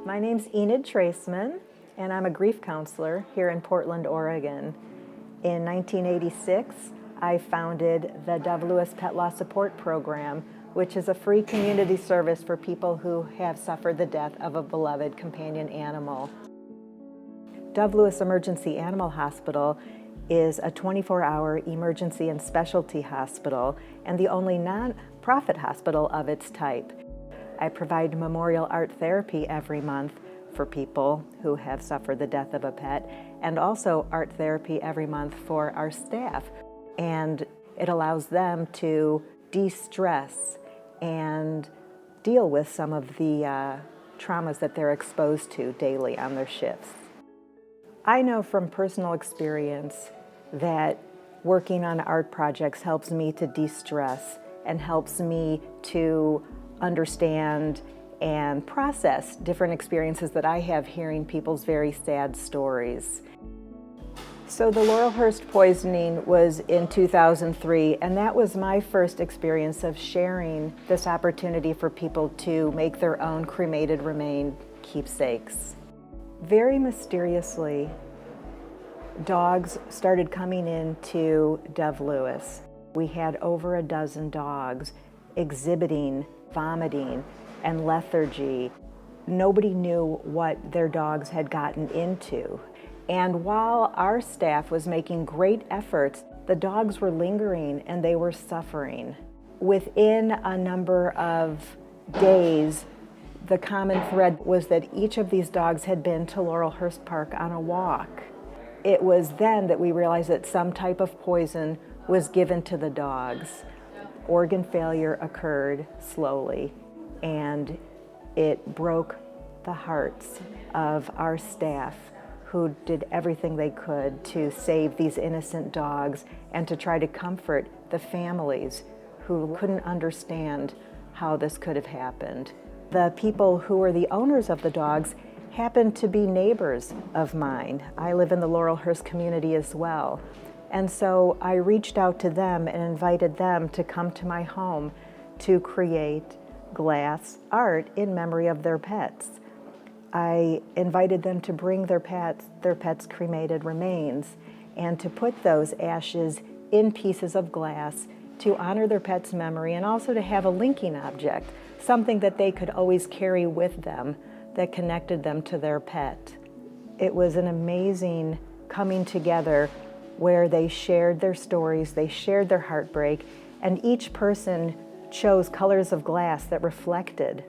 My name's Enid Traisman, and I'm a grief counselor here in Portland, Oregon. In 1986, I founded the DoveLewis Pet Loss Support Program, which is a free community service for people who have suffered the death of a beloved companion animal. DoveLewis Emergency Animal Hospital is a 24-hour emergency and specialty hospital and the only non-profit hospital of its type. I provide memorial art therapy every month for people who have suffered the death of a pet, and also art therapy every month for our staff. And it allows them to de-stress and deal with some of the traumas that they're exposed to daily on their shifts. I know from personal experience that working on art projects helps me to de-stress and helps me to understand and process different experiences that I have hearing people's very sad stories. So the Laurelhurst poisoning was in 2003, and that was my first experience of sharing this opportunity for people to make their own cremated remain keepsakes. Very mysteriously, dogs started coming into DoveLewis. We had over a dozen dogs exhibiting vomiting and lethargy. Nobody knew what their dogs had gotten into. And while our staff was making great efforts, the dogs were lingering and they were suffering. Within a number of days, the common thread was that each of these dogs had been to Laurelhurst Park on a walk. It was then that we realized that some type of poison was given to the dogs. Organ failure occurred slowly, and it broke the hearts of our staff who did everything they could to save these innocent dogs and to try to comfort the families who couldn't understand how this could have happened. The people who were the owners of the dogs happened to be neighbors of mine. I live in the Laurelhurst community as well. And so I reached out to them and invited them to come to my home to create glass art in memory of their pets. I invited them to bring their pets' cremated remains, and to put those ashes in pieces of glass to honor their pet's memory, and also to have a linking object, something that they could always carry with them that connected them to their pet. It was an amazing coming together where they shared their stories, they shared their heartbreak, and each person chose colors of glass that reflected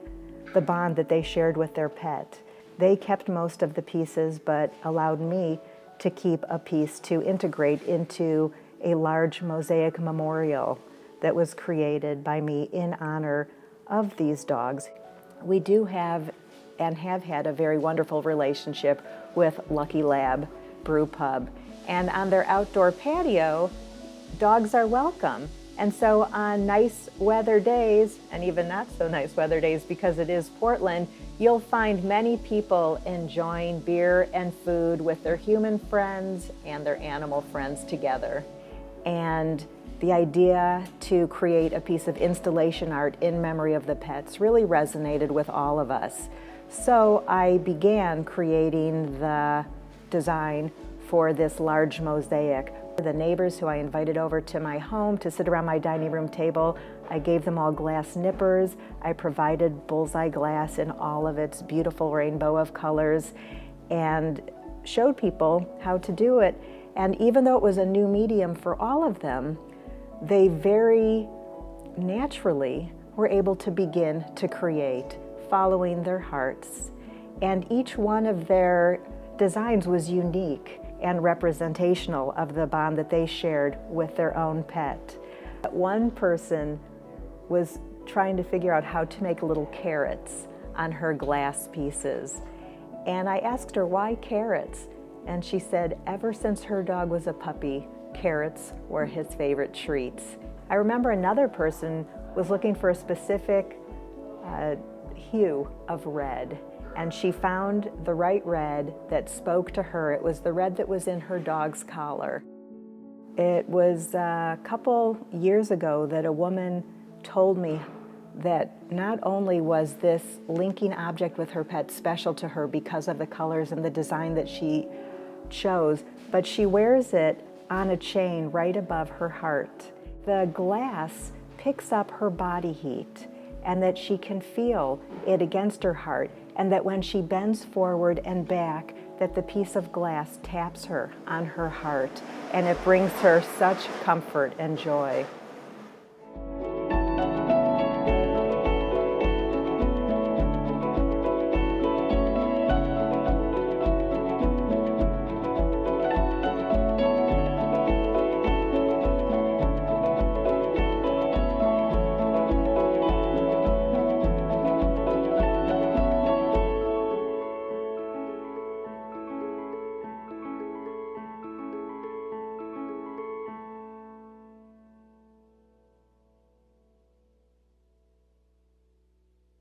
the bond that they shared with their pet. They kept most of the pieces, but allowed me to keep a piece to integrate into a large mosaic memorial that was created by me in honor of these dogs. We do have and have had a very wonderful relationship with Lucky Lab Brew Pub. And on their outdoor patio, dogs are welcome. And so on nice weather days, and even not so nice weather days because it is Portland, you'll find many people enjoying beer and food with their human friends and their animal friends together. And the idea to create a piece of installation art in memory of the pets really resonated with all of us. So I began creating the design for this large mosaic. The neighbors who I invited over to my home to sit around my dining room table, I gave them all glass nippers. I provided bullseye glass in all of its beautiful rainbow of colors and showed people how to do it. And even though it was a new medium for all of them, they very naturally were able to begin to create, following their hearts. And each one of their designs was unique and representational of the bond that they shared with their own pet. One person was trying to figure out how to make little carrots on her glass pieces. And I asked her, why carrots? And she said, ever since her dog was a puppy, carrots were his favorite treats. I remember another person was looking for a specific hue of red, and she found the right red that spoke to her. It was the red that was in her dog's collar. It was a couple years ago that a woman told me that not only was this linking object with her pet special to her because of the colors and the design that she chose, but she wears it on a chain right above her heart. The glass picks up her body heat, and that she can feel it against her heart, and that when she bends forward and back, that the piece of glass taps her on her heart, and it brings her such comfort and joy.